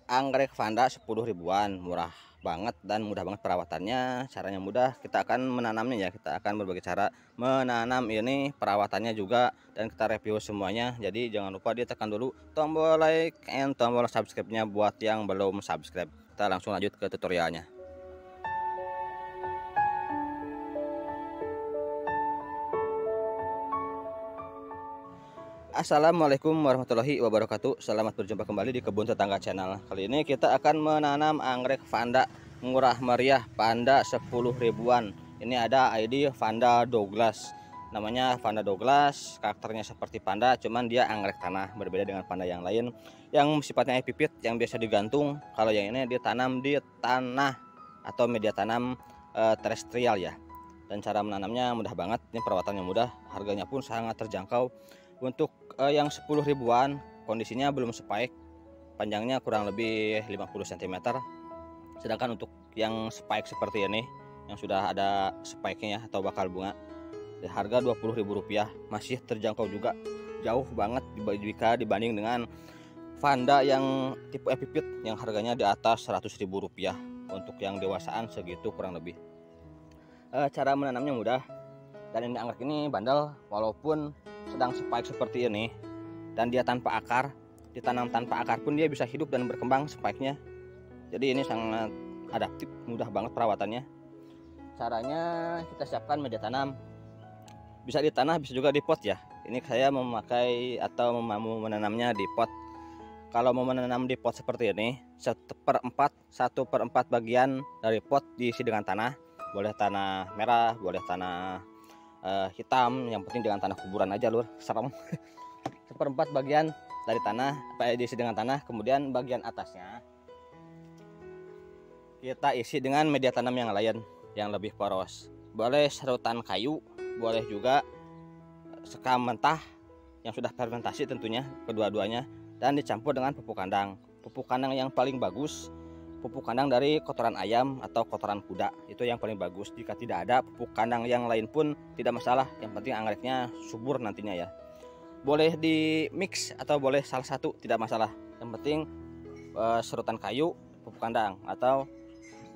anggrek Vanda 10 ribuan, murah banget dan mudah banget perawatannya. Caranya mudah, kita akan menanamnya ya. Kita akan berbagai cara menanam ini, perawatannya juga, dan kita review semuanya. Jadi jangan lupa ditekan dulu tombol like and tombol subscribe-nya buat yang belum subscribe. Kita langsung lanjut ke tutorialnya. Assalamualaikum warahmatullahi wabarakatuh. Selamat berjumpa kembali di Kebun Tetangga Channel. Kali ini kita akan menanam anggrek Vanda murah meriah Vanda 10 ribuan. Ini ada ID Vanda Douglas. Namanya Vanda Douglas, karakternya seperti panda, cuman dia anggrek tanah, berbeda dengan panda yang lain yang sifatnya epipit yang biasa digantung. Kalau yang ini ditanam di tanah atau media tanam terestrial ya. Dan cara menanamnya mudah banget, ini perawatannya mudah, harganya pun sangat terjangkau. Untuk yang 10 ribuan kondisinya belum spike, panjangnya kurang lebih 50 cm. Sedangkan untuk yang spike seperti ini yang sudah ada spike-nya atau bakal bunga, di harga Rp20.000 masih terjangkau juga. Jauh banget jika dibanding dengan Vanda yang tipe epipit yang harganya di atas Rp100.000. Untuk yang dewasaan segitu kurang lebih. Cara menanamnya mudah, dan ini anggrek ini bandel walaupun sedang spike seperti ini dan dia tanpa akar, ditanam tanpa akar pun dia bisa hidup dan berkembang spike-nya. Jadi ini sangat adaptif, mudah banget perawatannya. Caranya kita siapkan media tanam, bisa di tanah bisa juga di pot ya. Ini saya memakai atau mau menanamnya di pot. Kalau mau menanam di pot seperti ini, 1/4 bagian dari pot diisi dengan tanah. Boleh tanah merah, boleh tanah hitam, yang penting dengan tanah kuburan aja lur, serem. 1/4 bagian dari tanah diisi dengan tanah, kemudian bagian atasnya kita isi dengan media tanam yang lain yang lebih poros. Boleh serutan kayu, boleh juga sekam mentah yang sudah fermentasi tentunya, kedua-duanya, dan dicampur dengan pupuk kandang. Pupuk kandang yang paling bagus pupuk kandang dari kotoran ayam atau kotoran kuda, itu yang paling bagus. Jika tidak ada pupuk kandang yang lain pun tidak masalah, yang penting anggreknya subur nantinya ya. Boleh di mix atau boleh salah satu, tidak masalah, yang penting serutan kayu pupuk kandang atau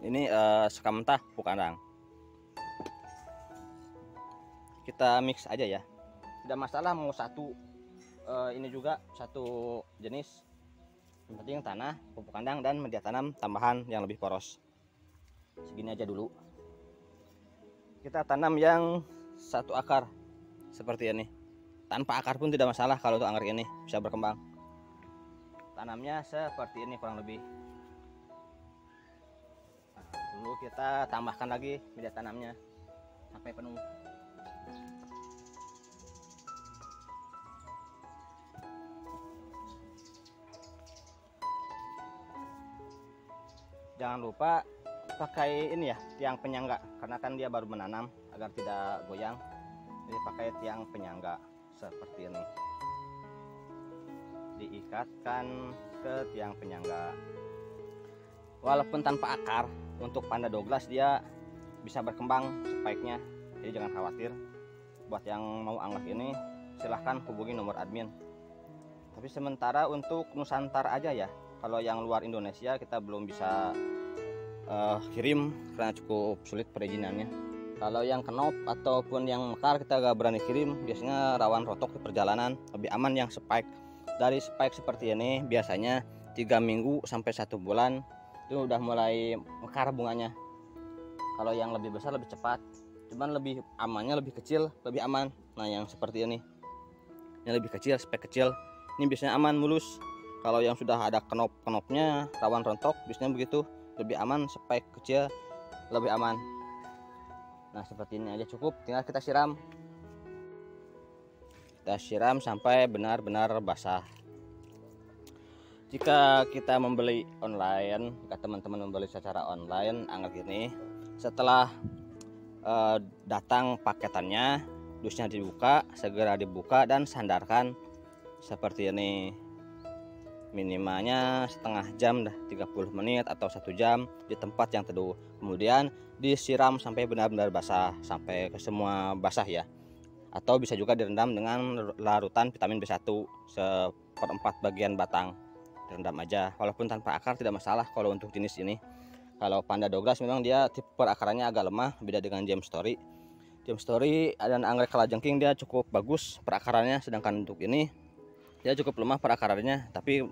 ini sekam mentah pupuk kandang. Kita mix aja ya, tidak masalah mau satu ini juga satu jenis, yang penting tanah, pupuk kandang, dan media tanam tambahan yang lebih poros. Segini aja dulu. Kita tanam yang satu akar seperti ini. Tanpa akar pun tidak masalah kalau untuk anggrek ini bisa berkembang. Tanamnya seperti ini kurang lebih. Nah, dulu kita tambahkan lagi media tanamnya sampai penuh. Jangan lupa pakai ini ya, tiang penyangga, karena kan dia baru menanam, agar tidak goyang. Jadi pakai tiang penyangga seperti ini, diikatkan ke tiang penyangga. Walaupun tanpa akar, untuk Vanda Douglas dia bisa berkembang spike-nya, jadi jangan khawatir. Buat yang mau anggrek ini silahkan hubungi nomor admin. Tapi sementara untuk Nusantara aja ya, kalau yang luar Indonesia kita belum bisa kirim karena cukup sulit perizinannya. Kalau yang kenop ataupun yang mekar kita gak berani kirim, biasanya rawan rotok di perjalanan. Lebih aman yang spike. Dari spike seperti ini biasanya 3 minggu sampai 1 bulan itu udah mulai mekar bunganya. Kalau yang lebih besar lebih cepat, cuman lebih amannya lebih kecil, lebih aman. Nah yang seperti ini, yang lebih kecil, spike kecil, ini biasanya aman mulus. Kalau yang sudah ada kenop-kenopnya rawan rontok, biasanya begitu, lebih aman. Spike kecil lebih aman. Nah seperti ini aja cukup, tinggal kita siram. Kita siram sampai benar-benar basah. Jika kita membeli online, jika teman-teman membeli secara online anggrek ini, setelah datang paketannya, dusnya dibuka, segera dibuka dan sandarkan seperti ini. Minimalnya setengah jam, dah 30 menit atau 1 jam di tempat yang teduh. Kemudian disiram sampai benar-benar basah, sampai ke semua basah ya. Atau bisa juga direndam dengan larutan vitamin B1 1/4 bagian batang. rendam aja, walaupun tanpa akar tidak masalah kalau untuk jenis ini. Kalau Panda Douglas memang dia tipe perakarannya agak lemah, beda dengan Gem Story. Gem Story dan anggrek kalajengking dia cukup bagus perakarannya, sedangkan untuk ini dia cukup lemah perakarannya, tapi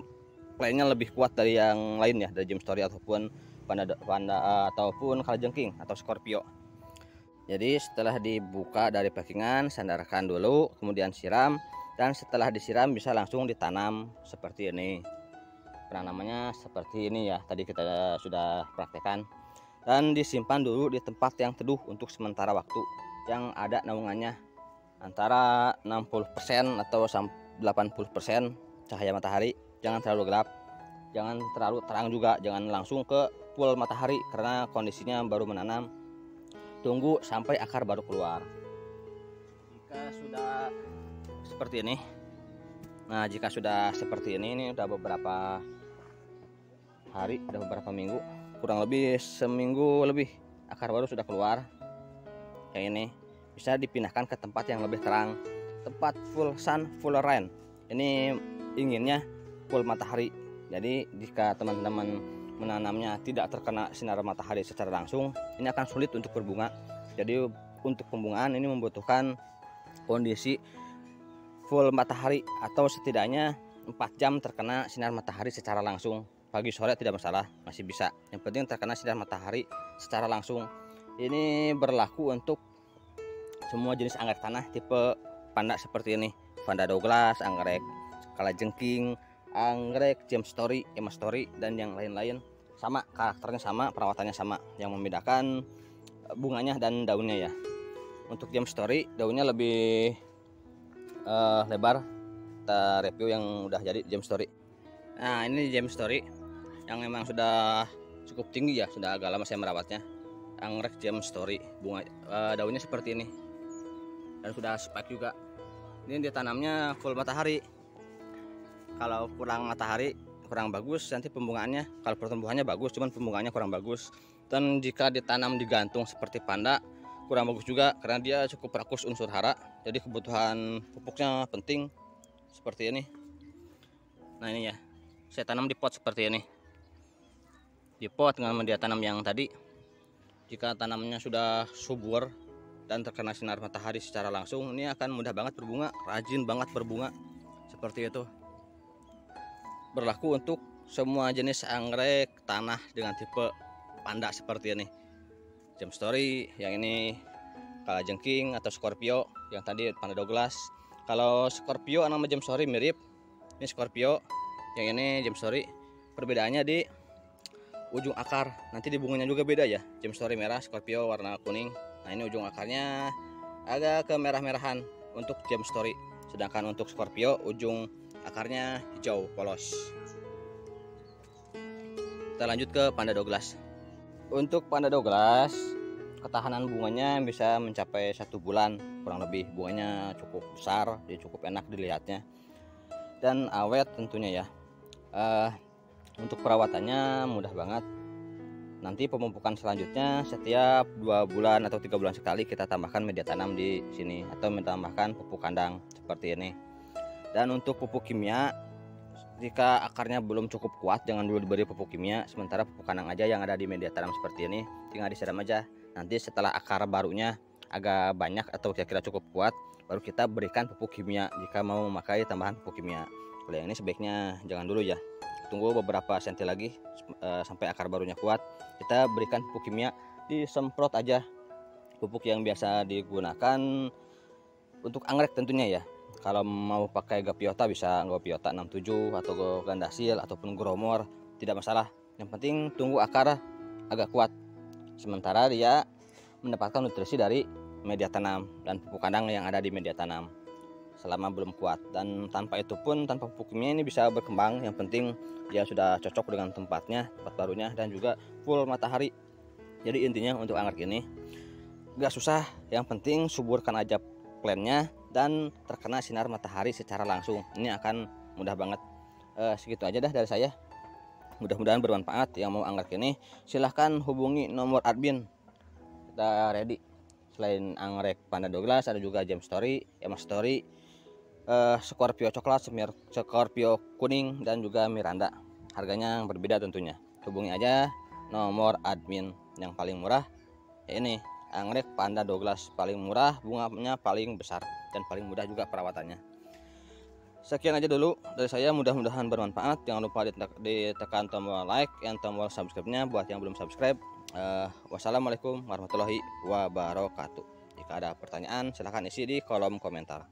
playnya lebih kuat dari yang lain ya, dari Gem Story ataupun Panda ataupun kalajengking atau Scorpio. Jadi setelah dibuka dari packingan, sandarkan dulu, kemudian siram, dan setelah disiram bisa langsung ditanam seperti ini. Penanamannya seperti ini ya, tadi kita sudah praktekkan. Dan disimpan dulu di tempat yang teduh untuk sementara waktu, yang ada naungannya antara 60% atau 80% cahaya matahari. Jangan terlalu gelap, jangan terlalu terang juga, jangan langsung ke full matahari karena kondisinya baru menanam. Tunggu sampai akar baru keluar. Jika sudah seperti ini, nah jika sudah seperti ini udah beberapa hari, udah beberapa minggu, kurang lebih seminggu lebih, akar baru sudah keluar. Yang ini bisa dipindahkan ke tempat yang lebih terang, tempat full sun, full rain. Ini inginnya full matahari. Jadi jika teman-teman menanamnya tidak terkena sinar matahari secara langsung, ini akan sulit untuk berbunga. Jadi untuk pembungaan ini membutuhkan kondisi full matahari atau setidaknya 4 jam terkena sinar matahari secara langsung. Pagi sore tidak masalah, masih bisa. Yang penting terkena sinar matahari secara langsung. Ini berlaku untuk semua jenis anggrek tanah tipe Panda seperti ini. Panda Douglas, anggrek kalajengking, anggrek Gem Story, Emma Story, dan yang lain-lain sama, karakternya sama, perawatannya sama. Yang membedakan bunganya dan daunnya ya. Untuk Gem Story daunnya lebih lebar. Kita review yang udah jadi Gem Story. Nah ini Gem Story yang memang sudah cukup tinggi ya, sudah agak lama saya merawatnya. Anggrek Gem Story, bunga daunnya seperti ini dan sudah spike juga. Ini ditanamnya full matahari. Kalau kurang matahari kurang bagus nanti pembungaannya. Kalau pertumbuhannya bagus, cuman pembungaannya kurang bagus. Dan jika ditanam digantung seperti Panda kurang bagus juga karena dia cukup rakus unsur hara. Jadi kebutuhan pupuknya penting seperti ini. Nah ini ya, saya tanam di pot seperti ini. Di pot dengan media tanam yang tadi. Jika tanamnya sudah subur dan terkena sinar matahari secara langsung, ini akan mudah banget berbunga, rajin banget berbunga seperti itu. Berlaku untuk semua jenis anggrek tanah dengan tipe Panda seperti ini. Gem Story, yang ini kalajengking atau Scorpio, yang tadi Panda Douglas. Kalau Scorpio sama Gem Story mirip. Ini Scorpio, yang ini Gem Story. Perbedaannya di ujung akar, nanti di bunganya juga beda ya. Gem Story merah, Scorpio warna kuning. Nah ini ujung akarnya agak kemerah-merahan untuk Gem Story, sedangkan untuk Scorpio ujung akarnya hijau polos. Kita lanjut ke Panda Douglas. Untuk Panda Douglas ketahanan bunganya bisa mencapai 1 bulan kurang lebih. Bunganya cukup besar, dia cukup enak dilihatnya dan awet tentunya ya. Untuk perawatannya mudah banget. Nanti pemupukan selanjutnya setiap 2 bulan atau 3 bulan sekali kita tambahkan media tanam di sini atau menambahkan pupuk kandang seperti ini. Dan untuk pupuk kimia, jika akarnya belum cukup kuat jangan dulu diberi pupuk kimia, sementara pupuk kandang aja yang ada di media tanam seperti ini tinggal disiram aja. Nanti setelah akar barunya agak banyak atau kira-kira cukup kuat, baru kita berikan pupuk kimia jika mau memakai tambahan pupuk kimia. Kalau yang ini sebaiknya jangan dulu ya, tunggu beberapa senti lagi sampai akar barunya kuat, kita berikan pupuk kimia, disemprot aja pupuk yang biasa digunakan untuk anggrek tentunya ya. Kalau mau pakai Gapiota bisa Gapiota 67 atau Gandasil ataupun Gromor, tidak masalah. Yang penting tunggu akar agak kuat, sementara dia mendapatkan nutrisi dari media tanam dan pupuk kandang yang ada di media tanam selama belum kuat. Dan tanpa itu pun, tanpa pupuknya ini bisa berkembang. Yang penting dia sudah cocok dengan tempatnya, tempat barunya, dan juga full matahari. Jadi intinya untuk anggrek ini gak susah, yang penting suburkan aja plannya dan terkena sinar matahari secara langsung. Ini akan mudah banget. Segitu aja dah dari saya, mudah-mudahan bermanfaat. Yang mau anggrek ini silahkan hubungi nomor admin, kita ready. Selain anggrek Panda Douglas ada juga Gem Story, Emma Story, Scorpio coklat, Scorpio kuning, dan juga Miranda. harganya berbeda tentunya. Hubungi aja nomor admin yang paling murah. Ini anggrek Panda Douglas paling murah, bunganya paling besar dan paling mudah juga perawatannya. Sekian aja dulu dari saya, mudah-mudahan bermanfaat. Jangan lupa ditekan tombol like dan tombol subscribe-nya buat yang belum subscribe. Wassalamualaikum warahmatullahi wabarakatuh. Jika ada pertanyaan silahkan isi di kolom komentar.